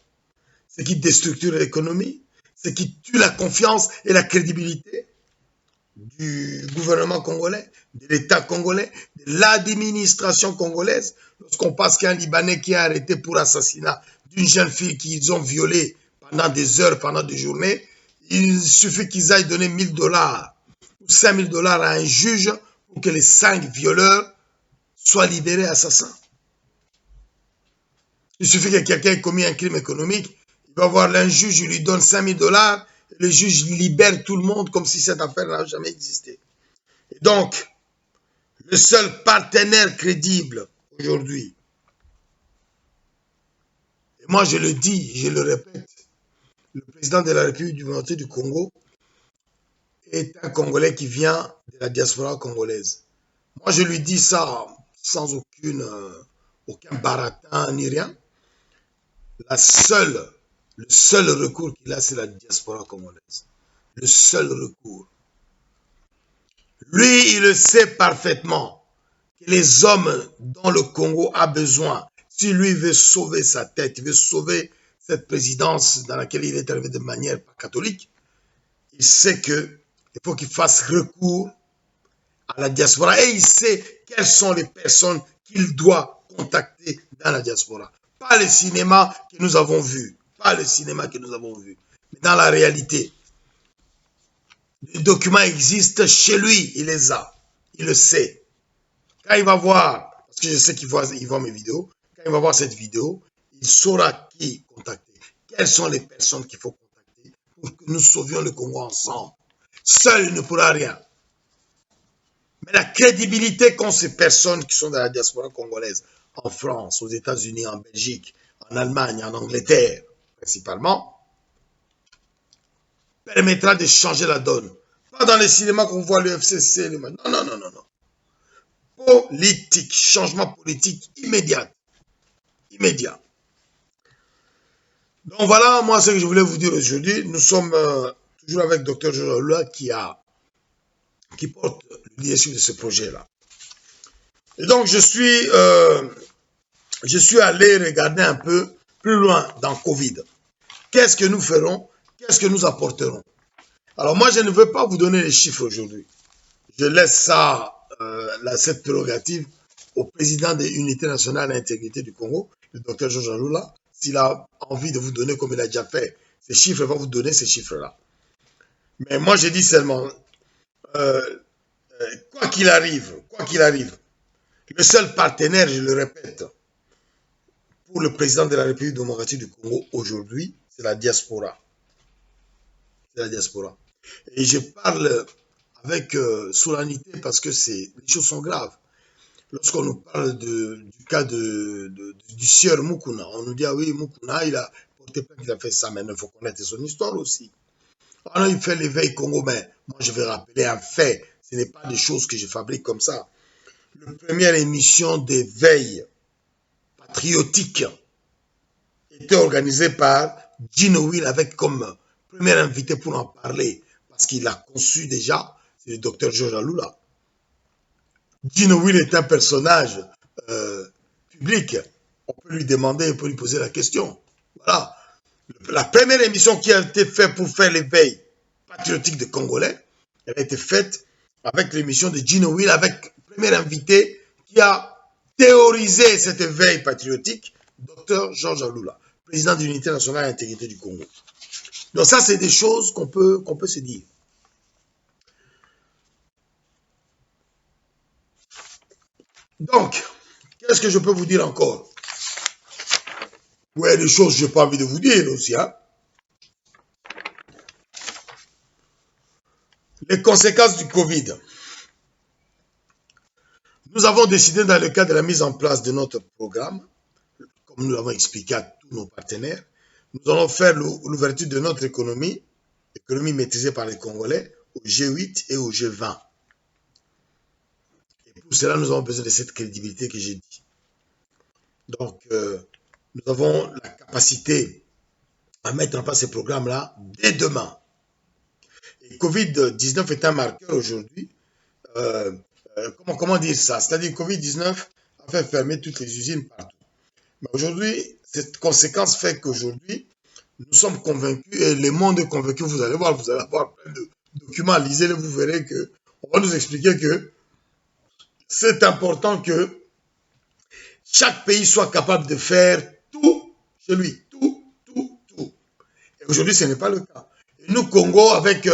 Ce qui déstructure l'économie, ce qui tue la confiance et la crédibilité du gouvernement congolais, de l'État congolais, de l'administration congolaise. Lorsqu'on passe qu'un Libanais qui est arrêté pour assassinat d'une jeune fille qu'ils ont violée pendant des heures, pendant des journées, il suffit qu'ils aillent donner 1000 dollars ou 5000 dollars à un juge pour que les 5 violeurs soient libérés assassins. Il suffit que quelqu'un ait commis un crime économique, il va voir un juge, il lui donne 5000 dollars, le juge libère tout le monde comme si cette affaire n'a jamais existé. Et donc, le seul partenaire crédible aujourd'hui, et moi je le dis, je le répète, le président de la République du Congo est un Congolais qui vient de la diaspora congolaise. Moi je lui dis ça sans aucun baratin ni rien. Le seul recours qu'il a, c'est la diaspora congolaise. Le seul recours. Lui, il le sait parfaitement que les hommes dont le Congo a besoin, si lui veut sauver sa tête, il veut sauver cette présidence dans laquelle il est arrivé de manière pas catholique, il sait qu'il faut qu'il fasse recours à la diaspora et il sait quelles sont les personnes qu'il doit contacter dans la diaspora. Pas le cinéma que nous avons vu, pas le cinéma que nous avons vu, mais dans la réalité. Les documents existent chez lui, il les a, il le sait. Quand il va voir, parce que je sais qu'il voit mes vidéos, quand il va voir cette vidéo, il saura qui contacter. Quelles sont les personnes qu'il faut contacter pour que nous sauvions le Congo ensemble. Seul, il ne pourra rien. Mais la crédibilité qu'ont ces personnes qui sont dans la diaspora congolaise, en France, aux États-Unis, en Belgique, en Allemagne, en Angleterre, principalement, permettra de changer la donne. Pas dans les cinémas qu'on voit le FCC. Non, non, non, non, non. Politique, changement politique immédiat. Immédiat. Donc voilà, moi, ce que je voulais vous dire aujourd'hui. Nous sommes toujours avec Dr Georges Alula qui porte le leadership de ce projet-là. Et donc, je suis allé regarder un peu plus loin dans Covid. Qu'est-ce que nous ferons? Qu'est-ce que nous apporterons? Alors moi, je ne veux pas vous donner les chiffres aujourd'hui. Je laisse ça, cette prérogative au président de l'Unité nationale et intégrité du Congo, le docteur Georges Alula. S'il a envie de vous donner, comme il a déjà fait, ces chiffres, il va vous donner ces chiffres-là. Mais moi, je dis seulement, quoi qu'il arrive, le seul partenaire, je le répète, pour le président de la République démocratique du Congo aujourd'hui, c'est la diaspora. C'est la diaspora. Et je parle avec solennité parce que les choses sont graves. Lorsqu'on nous parle du cas du sieur Mukuna, on nous dit, ah oui, Mukuna, il a porté plainte, il a fait ça, mais il faut connaître son histoire aussi. Alors, il fait l'éveil Congo, mais moi, je vais rappeler un fait. Ce n'est pas des choses que je fabrique comme ça. La première émission d'éveil patriotique était organisée par Gino Will avec comme premier invité pour en parler, parce qu'il a conçu déjà, c'est le docteur Georges Alula. Gino Will est un personnage public. On peut lui demander, on peut lui poser la question. Voilà. La première émission qui a été faite pour faire l'éveil patriotique des Congolais, elle a été faite avec l'émission de Gino Will, avec le premier invité qui a théorisé cet éveil patriotique, docteur Georges Alula, président de l'Unité nationale et intégrité du Congo. Donc ça, c'est des choses qu'on peut se dire. Donc, qu'est-ce que je peux vous dire encore? Ouais, des choses que je n'ai pas envie de vous dire aussi. Hein. Les conséquences du Covid. Nous avons décidé dans le cadre de la mise en place de notre programme, comme nous l'avons expliqué à tous nos partenaires, nous allons faire l'ouverture de notre économie maîtrisée par les Congolais, au G8 et au G20. Et pour cela, nous avons besoin de cette crédibilité que j'ai dit. Donc, nous avons la capacité à mettre en place ces programmes-là dès demain. Et Covid-19 est un marqueur aujourd'hui. Comment dire ça? C'est-à-dire Covid-19 a fait fermer toutes les usines partout. Mais aujourd'hui, cette conséquence fait qu'aujourd'hui, nous sommes convaincus, et le monde est convaincu, vous allez voir, vous allez avoir plein de documents, lisez-les, vous verrez que on va nous expliquer que c'est important que chaque pays soit capable de faire tout chez lui, tout. Et aujourd'hui, ce n'est pas le cas. Et nous, Congo, avec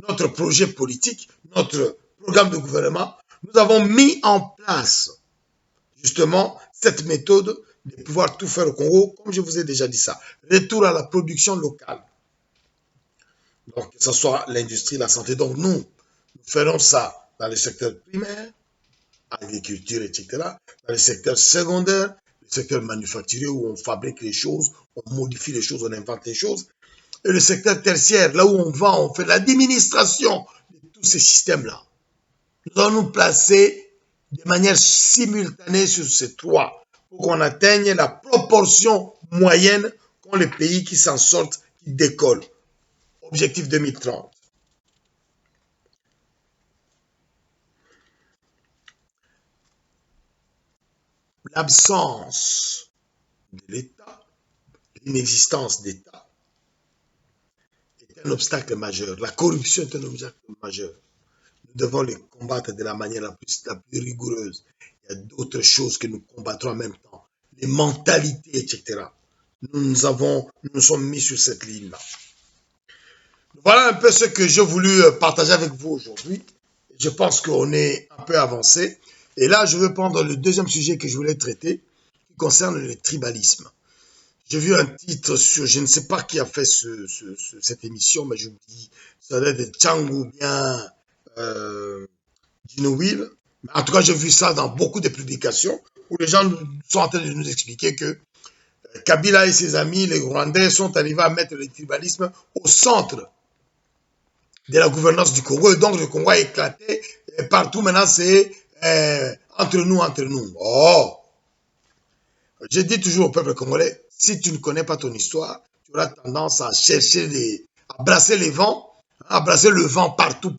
notre projet politique, notre programme de gouvernement, nous avons mis en place justement cette méthode de pouvoir tout faire au Congo, comme je vous ai déjà dit ça. Retour à la production locale. Donc, que ce soit l'industrie, la santé. Donc, nous ferons ça dans le secteur primaire, agriculture, etc. Dans le secteur secondaire, le secteur manufacturier où on fabrique les choses, on modifie les choses, on invente les choses. Et le secteur tertiaire, là où on vend, on fait l'administration de tous ces systèmes-là. Nous allons nous placer de manière simultanée sur ces trois pour qu'on atteigne la proportion moyenne qu'ont les pays qui s'en sortent, qui décollent. Objectif 2030. L'absence de l'État, l'inexistence d'État est un obstacle majeur. La corruption est un obstacle majeur. Nous devons les combattre de la manière la plus rigoureuse. Il y a d'autres choses que nous combattrons en même temps. Les mentalités, etc. Nous nous sommes mis sur cette ligne-là. Voilà un peu ce que j'ai voulu partager avec vous aujourd'hui. Je pense qu'on est un peu avancé. Et là, je vais prendre le deuxième sujet que je voulais traiter, qui concerne le tribalisme. J'ai vu un titre sur, je ne sais pas qui a fait cette émission, mais je vous dis, ça doit être Chang ou bien Gino Will. En tout cas, j'ai vu ça dans beaucoup de publications où les gens sont en train de nous expliquer que Kabila et ses amis, les Rwandais, sont arrivés à mettre le tribalisme au centre de la gouvernance du Congo. Et donc, le Congo a éclaté. Et partout, maintenant, c'est entre nous. Oh! Je dis toujours au peuple congolais, si tu ne connais pas ton histoire, tu auras tendance à chercher à brasser les vents, à brasser le vent partout.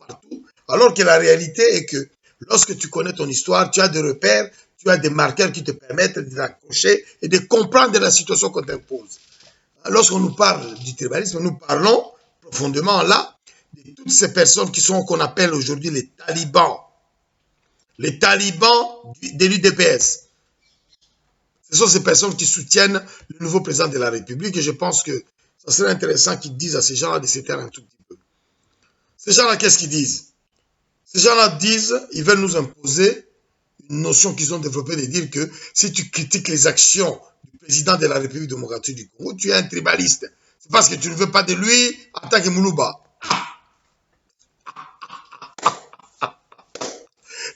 Alors que la réalité est que lorsque tu connais ton histoire, tu as des repères, tu as des marqueurs qui te permettent de t'accrocher et de comprendre la situation qu'on t'impose. Lorsqu'on nous parle du tribalisme, nous parlons profondément là de toutes ces personnes qui sont qu'on appelle aujourd'hui les talibans. Les talibans de l'UDPS. Ce sont ces personnes qui soutiennent le nouveau président de la République et je pense que ça serait intéressant qu'ils disent à ces gens-là de se taire un tout petit peu. Ces gens-là, qu'est-ce qu'ils disent? Ces gens-là disent, ils veulent nous imposer une notion qu'ils ont développée de dire que si tu critiques les actions du président de la République démocratique du Congo, tu es un tribaliste. C'est parce que tu ne veux pas de lui en tant que Moulouba.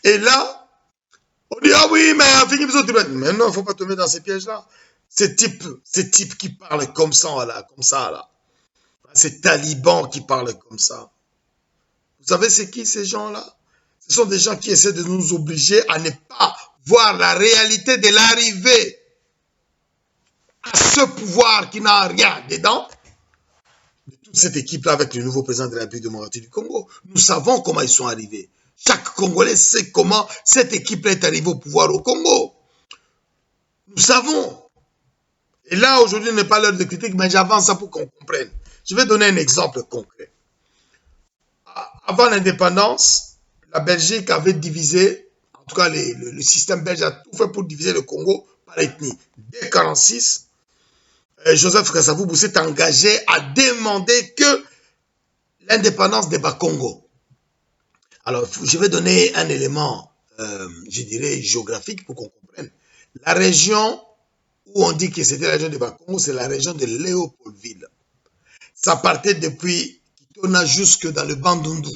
Et là, on dit, ah oui, mais mais non, il ne faut pas tomber dans ces pièges-là. Ces types qui parlent comme ça, là. Ces talibans qui parlent comme ça. Vous savez c'est qui ces gens-là? Ce sont des gens qui essaient de nous obliger à ne pas voir la réalité de l'arrivée à ce pouvoir qui n'a rien dedans. De toute cette équipe-là avec le nouveau président de la République démocratique du Congo, nous savons comment ils sont arrivés. Chaque Congolais sait comment cette équipe-là est arrivée au pouvoir au Congo. Nous savons. Et là, aujourd'hui, n'est pas l'heure de critique, mais j'avance ça pour qu'on comprenne. Je vais donner un exemple concret. Avant l'indépendance, la Belgique avait divisé, en tout cas le système belge a tout fait pour diviser le Congo par ethnie. Dès 1946, Joseph Kasavubu s'est engagé à demander que l'indépendance des Bas-Congo. Alors, je vais donner un élément je dirais, géographique pour qu'on comprenne. La région où on dit que c'était la région de Bakongo, c'est la région de Léopoldville. Ça partait depuis Kitona jusque dans le Bandundu.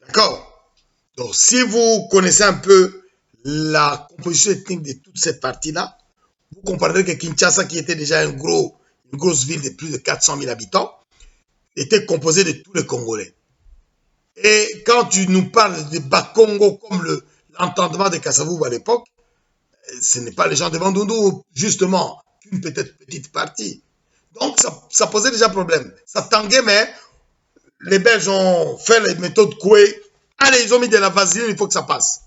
D'accord? Donc, si vous connaissez un peu la composition ethnique de toute cette partie-là, vous comprendrez que Kinshasa, qui était déjà une grosse ville de plus de 400 000 habitants, était composée de tous les Congolais. Et quand tu nous parles de Bakongo comme l'entendement de Kasavubu à l'époque, ce n'est pas les gens de Bandundu, justement, qu'une peut-être petite partie. Donc, ça posait déjà problème. Ça tanguait, mais les Belges ont fait les méthodes Koué. Allez, ils ont mis de la vaseline, il faut que ça passe.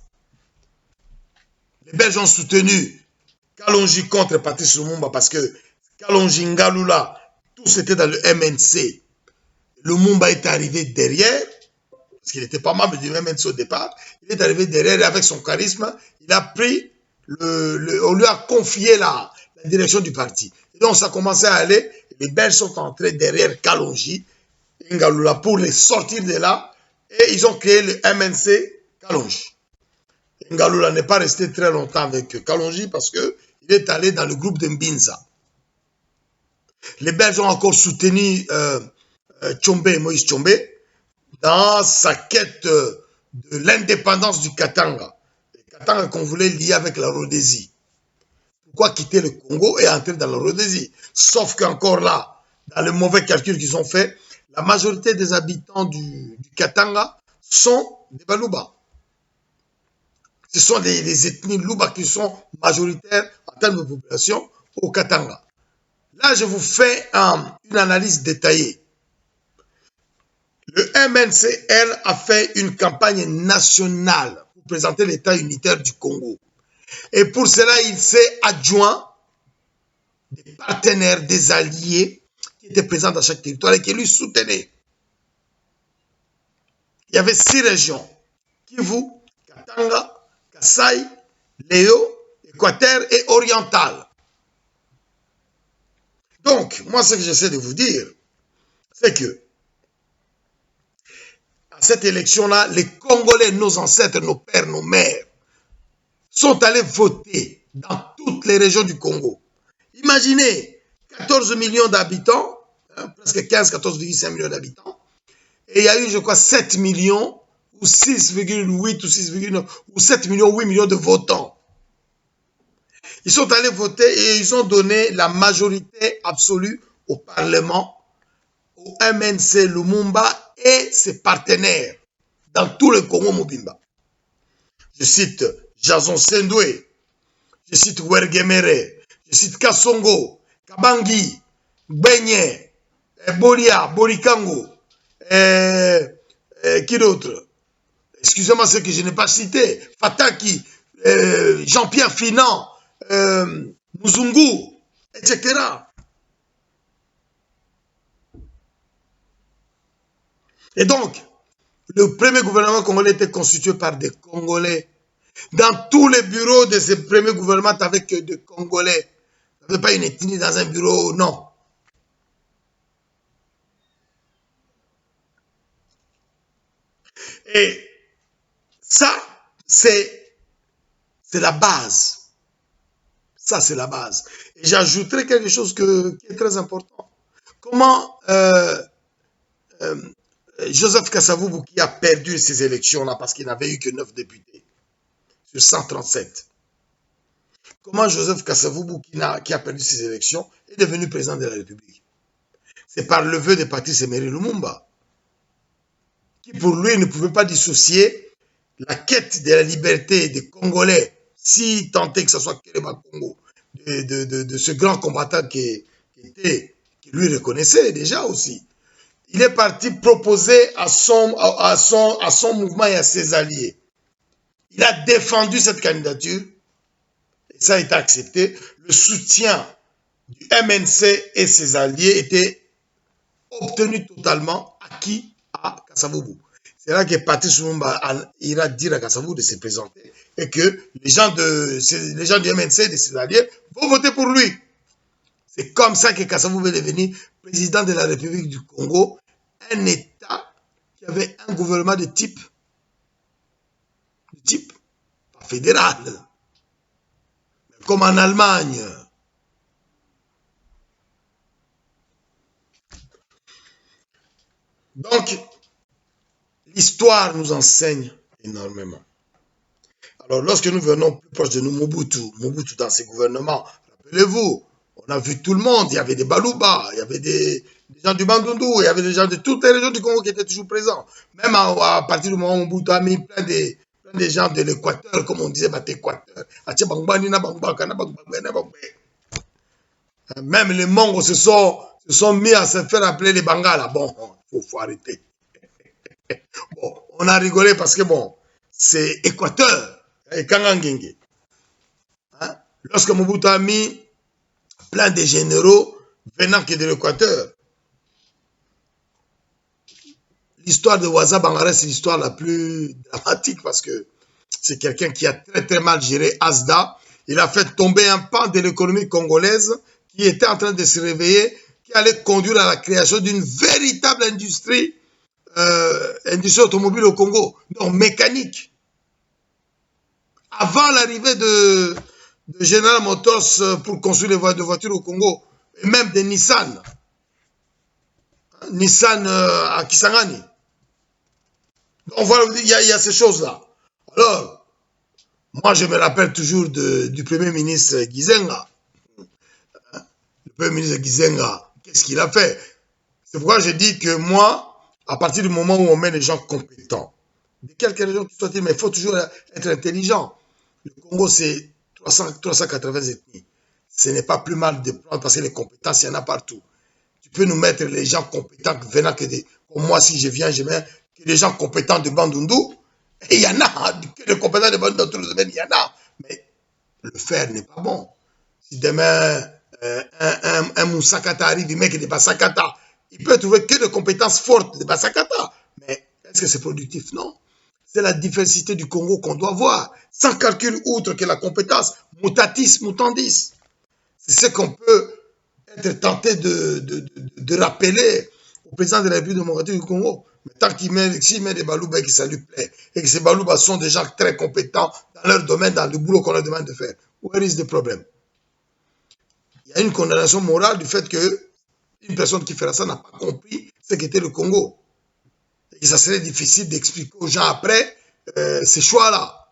Les Belges ont soutenu Kalonji contre Patrice Lumumba parce que Kalonji, Ngalula, tout c'était dans le MNC. Lumumba est arrivé derrière, parce qu'il était pas membre du MNC au départ. Il est arrivé derrière avec son charisme. Il a pris, on lui a confié la direction du parti. Et donc ça a commencé à aller. Les Belges sont entrés derrière Kalonji, Ngalula, pour les sortir de là. Et ils ont créé le MNC Kalonji. Ngalula n'est pas resté très longtemps avec Kalonji parce qu'il est allé dans le groupe de Mbinza. Les Belges ont encore soutenu Moïse Tshombe, dans sa quête de l'indépendance du Katanga. Le Katanga qu'on voulait lier avec la Rhodésie. Pourquoi quitter le Congo et entrer dans la Rhodésie? Sauf qu'encore là, dans le mauvais calcul qu'ils ont fait, la majorité des habitants du Katanga sont des Baluba. Ce sont les ethnies Luba qui sont majoritaires en termes de population au Katanga. Là, je vous fais une analyse détaillée. Le MNCL a fait une campagne nationale pour présenter l'État unitaire du Congo. Et pour cela, il s'est adjoint des partenaires, des alliés qui étaient présents dans chaque territoire et qui lui soutenaient. Il y avait 6 régions: Kivu, Katanga, Kasaï, Léo, Équateur et Oriental. Donc, moi, ce que j'essaie de vous dire, c'est que à cette élection-là, les Congolais, nos ancêtres, nos pères, nos mères, sont allés voter dans toutes les régions du Congo. Imaginez, 14 millions d'habitants, presque 15, 14,5 millions d'habitants, et il y a eu, je crois, 7 millions, ou 6,8 ou 6,9, ou 7 millions, 8 millions de votants. Ils sont allés voter et ils ont donné la majorité absolue au Parlement, au MNC Lumumba et ses partenaires dans tout le Congo Mobimba. Je cite Jason Sendoué, je cite Wergemere, je cite Kassongo, Kabangi, Benye, Bolia, Borikango, qui d'autre? Excusez-moi ce que je n'ai pas cité. Fataki, Jean-Pierre Finan, Muzungu, etc. Et donc, le premier gouvernement congolais était constitué par des Congolais. Dans tous les bureaux de ce premier gouvernement, tu n'avais que des Congolais. Tu n'avais pas une ethnie dans un bureau, non. Et ça, c'est la base. Ça, c'est la base. Et j'ajouterai quelque chose qui est très important. Comment Joseph Kasavubu, qui a perdu ces élections-là parce qu'il n'avait eu que 9 députés sur 137, comment Joseph Kasavubu, qui a perdu ces élections, est devenu président de la République? C'est par le vœu de Patrice Emery Lumumba, qui pour lui ne pouvait pas dissocier la quête de la liberté des Congolais, si tant est que ce soit Kéléba Congo, de ce grand combattant qui lui reconnaissait déjà aussi. Il est parti proposer à son mouvement et à ses alliés. Il a défendu cette candidature et ça a été accepté. Le soutien du MNC et ses alliés était obtenu totalement acquis à Kasavubu. C'est là que Patrice Lumumba ira dire à Kasavubu de se présenter et que les gens du MNC et de ses alliés vont voter pour lui. C'est comme ça que Kasavubu est devenu président de la République du Congo, un État qui avait un gouvernement de type type, pas fédéral, comme en Allemagne. Donc, l'histoire nous enseigne énormément. Alors, lorsque nous venons plus proche de nous, Mobutu dans ses gouvernements, rappelez-vous, on a vu tout le monde, il y avait des Balouba, il y avait des gens du Bandundu, il y avait des gens de toutes les régions du Congo qui étaient toujours présents. Même à partir du moment où Mobutu a mis plein de gens de l'Équateur, comme on disait, bah, Équateur. Même les Mongos se sont mis à se faire appeler les Bangala. Bon, faut arrêter. Bon, on a rigolé parce que bon, c'est Équateur et Kangangenge. Hein? Lorsque Mobutu a mis plein de généraux venant que de l'Équateur, l'histoire de Waza Bangara, c'est l'histoire la plus dramatique parce que c'est quelqu'un qui a très très mal géré Asda. Il a fait tomber un pan de l'économie congolaise qui était en train de se réveiller, qui allait conduire à la création d'une véritable industrie, industrie automobile au Congo, donc mécanique. Avant l'arrivée de General Motors pour construire les voitures au Congo, et même de Nissan, Nissan à Kisangani. Donc voilà, il y a ces choses-là. Alors, moi je me rappelle toujours du Premier ministre Gizenga. Le Premier ministre Gizenga, qu'est-ce qu'il a fait? C'est pourquoi je dis que moi, à partir du moment où on met des gens compétents, de quelque région qu'ils soient, mais il faut toujours être intelligent. Le Congo, c'est 380 ethnies. Ce n'est pas plus mal de prendre parce que les compétences, il y en a partout. Tu peux nous mettre les gens compétents venant que des... Comme moi, si je viens, je mets que des gens compétents de Bandundu. Et il y en a, que des compétents de Bandundu dans tous les domaines, il y en a. Mais le faire n'est pas bon. Si demain, un Moussakata arrive, il met que des Bassakata, il peut trouver que des compétences fortes de Bassakata. Mais est-ce que c'est productif? Non. C'est la diversité du Congo qu'on doit voir, sans calcul outre que la compétence, mutatis mutandis. C'est ce qu'on peut être tenté de rappeler au président de la République démocratique du Congo. Mais tant qu'il met des Balouba qui ça lui plaît, et que ces Balouba sont des gens très compétents dans leur domaine, dans le boulot qu'on leur demande de faire, where is the problem? Il y a une condamnation morale du fait qu'une personne qui fera ça n'a pas compris ce qu'était le Congo. Et ça serait difficile d'expliquer aux gens après ces choix-là.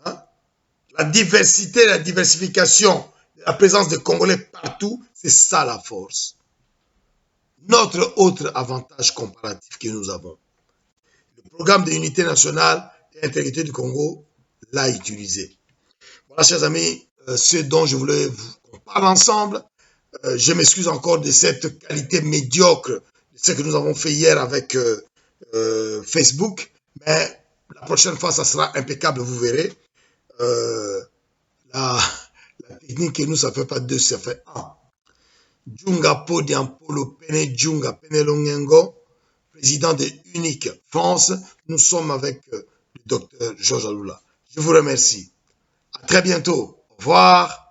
Hein? La diversité, la diversification, la présence des Congolais partout, c'est ça la force. Notre autre avantage comparatif que nous avons, le programme de l'unité nationale et intégrité du Congo l'a utilisé. Voilà, chers amis, ce dont je voulais qu'on parle ensemble. Je m'excuse encore de cette qualité médiocre de ce que nous avons fait hier avec Facebook, mais la prochaine fois, ça sera impeccable, vous verrez. La technique que nous, ça fait pas deux, ça fait un. Djunga Podiampolo Pene Djunga Penelongengo, président de Unique France. Nous sommes avec le docteur Georges Aloula. Je vous remercie. À très bientôt. Au revoir.